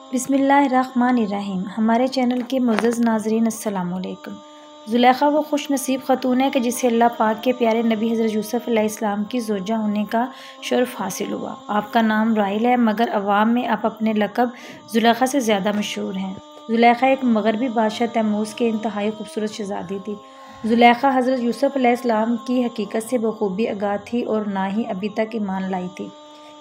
बिस्मिल्लाहिर्रहमानिर्रहीम। हमारे चैनल के मुअज़्ज़ज़ नाज़रीन अस्सलाम वालेकुम। ज़ुलेखा वो खुश नसीब ख़तून है कि जिसे अल्लाह पाक के प्यारे नबी हज़रत यूसुफ़ अलैहिस्सलाम की ज़ौजा होने का शर्फ़ हासिल हुआ। आपका नाम राहिल है, मगर अवाम में आप अपने लक़ब ज़ुलेखा से ज़्यादा मशहूर हैं। ज़ुलेखा एक मग़रबी बादशाह तैमूज़ के इंतहाई खूबसूरत शहज़ादी थी। ज़ुलेखा हज़रत यूसुफ़ अलैहिस्सलाम की हकीकत से बख़ूबी आगाह थी और ना ही अभी तक ईमान लाई थी।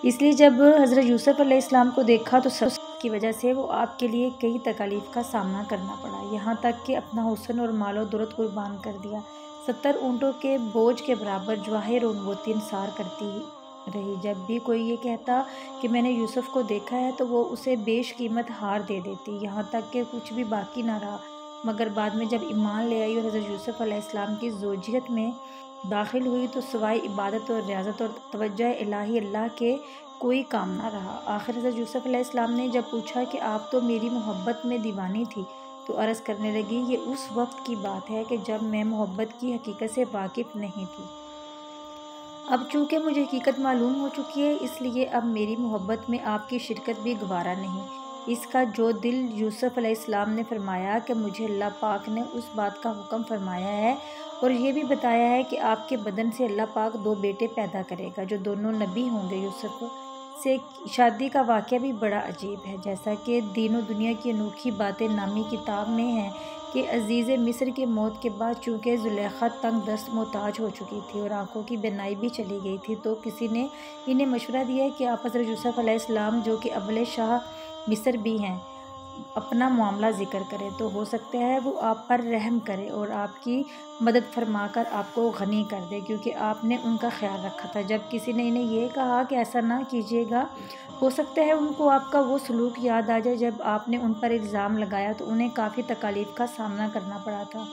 इसलिए जब हज़रत यूसुफ़ अलैहिस्सलाम को देखा तो सब की वजह से वो आपके लिए कई तकालीफ़ का सामना करना पड़ा, यहाँ तक कि अपना हुस्न और मालो दौलत कुर्बान कर दिया। 70 ऊँटों के बोझ के बराबर जवाहिर और मोती निसार करती रही। जब भी कोई ये कहता कि मैंने यूसुफ़ को देखा है तो वो उसे बेशकीमत हार दे देती, यहाँ तक कि कुछ भी बाकी ना रहा। मगर बाद में जब ईमान ले आई और हज़रत यूसुफ़ अलैहिस्सलाम की ज़ौजियत में दाखिल हुई तो सिवाय इबादत और रियाज़त और तवज्जो इलाही अल्लाह के कोई काम ना रहा। आखिर हज़रत यूसुफ़ अलैहिस्सलाम ने जब पूछा कि आप तो मेरी मोहब्बत में दीवानी थी, तो अर्ज़ करने लगी, ये उस वक्त की बात है कि जब मैं मोहब्बत की हकीकत से वाकिफ़ नहीं थी। अब चूँकि मुझे हकीकत मालूम हो चुकी है, इसलिए अब मेरी मोहब्बत में आपकी शिरकत भी गवारा नहीं। इसका जो दिल यूसुफ़ अलैहिस्सलाम ने फरमाया कि मुझे अल्लाह पाक ने उस बात का हुक्म फरमाया है और ये भी बताया है कि आपके बदन से अल्लाह पाक 2 बेटे पैदा करेगा जो दोनों नबी होंगे। यूसुफ़ से शादी का वाक़या भी बड़ा अजीब है, जैसा कि दीन और दुनिया की अनोखी बातें नामी किताब में हैं कि अज़ीज़ मिस्र की मौत के बाद चूँकि ज़ुलेखा तंग दस्त मोहताज हो चुकी थी और आँखों की बीनाई भी चली गई थी, तो किसी ने इन्हें मशवरा दिया कि आप हज़रत यूसुफ़ अलैहिस्सलाम जो कि अव्वल शाह मिस्र भी हैं, अपना मामला ज़िक्र करें, तो हो सकता है वो आप पर रहम करे और आपकी मदद फरमाकर आपको गनी कर दे, क्योंकि आपने उनका ख्याल रखा था। जब किसी ने इन्हें ये कहा कि ऐसा ना कीजिएगा, हो सकता है उनको आपका वो सलूक याद आ जाए जब आपने उन पर इल्ज़ाम लगाया तो उन्हें काफ़ी तकालीफ़ का सामना करना पड़ा था,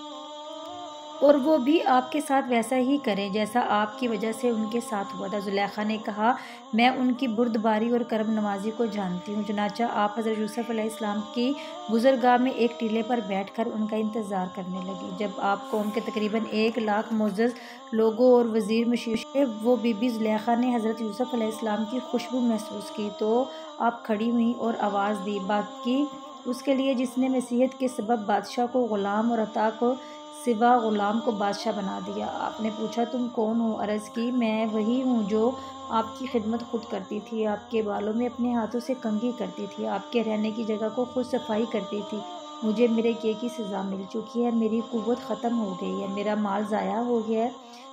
और वो भी आपके साथ वैसा ही करें जैसा आपकी वजह से उनके साथ हुआ था। ज़ुलेखा ने कहा, मैं उनकी बुर्दबारी और करम नवाज़ी को जानती हूँ। चुनांचे आप हज़रत यूसुफ़ अलैहिस्सलाम की गुज़रगाह में एक टीले पर बैठकर उनका इंतज़ार करने लगी। जब आप कौम के तकरीबन 1 लाख मुअज़्ज़ज़ लोगों और वज़ीर मशीर वो बीबी ज़ुलेखा ने हज़रत यूसुफ़ अलैहिस्सलाम की खुशबू महसूस की तो आप खड़ी हुईं और आवाज़ दी, बाकी उसके लिए जिसने नसीहत के सबब बादशाह को ग़ुलाम और अता को सिवा ग़ुलाम को बादशाह बना दिया। आपने पूछा, तुम कौन हो? अर्ज़ की, मैं वही हूँ जो आपकी खिदमत खुद करती थी, आपके बालों में अपने हाथों से कंघी करती थी, आपके रहने की जगह को खुद सफाई करती थी। मुझे मेरे किए की सज़ा मिल चुकी है, मेरी कुव्वत ख़त्म हो गई है, मेरा माल ज़ाया हो गया है,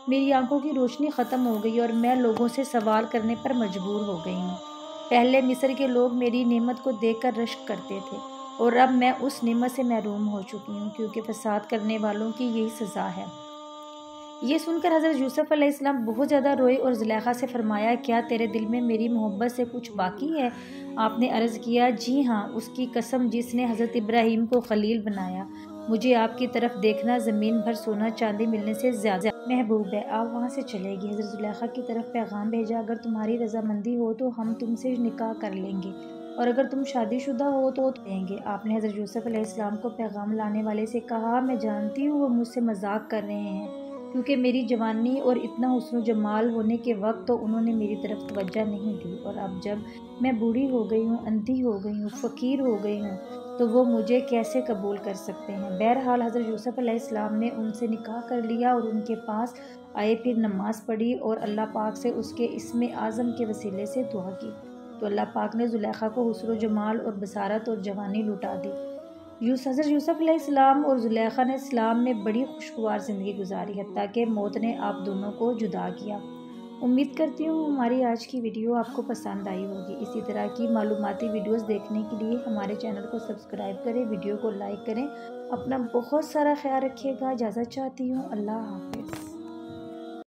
मेरी आंखों की रोशनी ख़त्म हो गई और मैं लोगों से सवाल करने पर मजबूर हो गई हूँ। पहले मिस्र के लोग मेरी नेमत को देखकर रश्क करते थे और अब मैं उस नेमत से महरूम हो चुकी हूँ, क्योंकि फ़साद करने वालों की यही सज़ा है। ये सुनकर हज़रत यूसुफ़ अलैहिस्सलाम बहुत ज़्यादा रोए और ज़ुलेखा से फरमाया, क्या तेरे दिल में मेरी मोहब्बत से कुछ बाकी है? आपने अर्ज़ किया, जी हाँ, उसकी कसम जिसने हज़रत इब्राहीम को खलील बनाया, मुझे आपकी तरफ देखना ज़मीन भर सोना चांदी मिलने से ज़्यादा महबूब है। आप वहाँ से चलेगी। हज़रत ज़ुलेखा की तरफ पैगाम भेजा, अगर तुम्हारी रज़ामंदी हो तो हम तुमसे निकाह कर लेंगे और अगर तुम शादीशुदा हो तो देंगे। आपने हज़रत यूसुफ़ अलैहिस्सलाम को पैगाम लाने वाले से कहा, मैं जानती हूँ वो मुझसे मजाक कर रहे हैं, क्योंकि मेरी जवानी और इतना हुस्न जमाल होने के वक्त तो उन्होंने मेरी तरफ तवज्जो नहीं दी, और अब जब मैं बूढ़ी हो गई हूँ, अंधी हो गई हूँ, फ़कीर हो गई हूँ, तो वो मुझे कैसे कबूल कर सकते हैं। बहरहाल हज़रत यूसुफ़ अलैहिस्सलाम ने उनसे निकाह कर लिया और उनके पास आए, फिर नमाज़ पढ़ी और अल्लाह पाक से उसके इस्म आज़म के वसीले से दुआ की, तो अल्लाह पाक ने ज़ुलेखा को हुस्न जमाल और बसारत और जवानी लुटा दी। हज़रत यूसुफ़ अलैहिस्सलाम और ज़ुलेखा ने इस्लाम में बड़ी खुशगवार ज़िंदगी गुजारी, हत्ता कि मौत ने आप दोनों को जुदा किया। उम्मीद करती हूँ हमारी आज की वीडियो आपको पसंद आई होगी। इसी तरह की मालूमाती वीडियोस देखने के लिए हमारे चैनल को सब्सक्राइब करें, वीडियो को लाइक करें। अपना बहुत सारा ख्याल रखिएगा। इजाज़त चाहती हूँ। अल्लाह हाफ़िज़।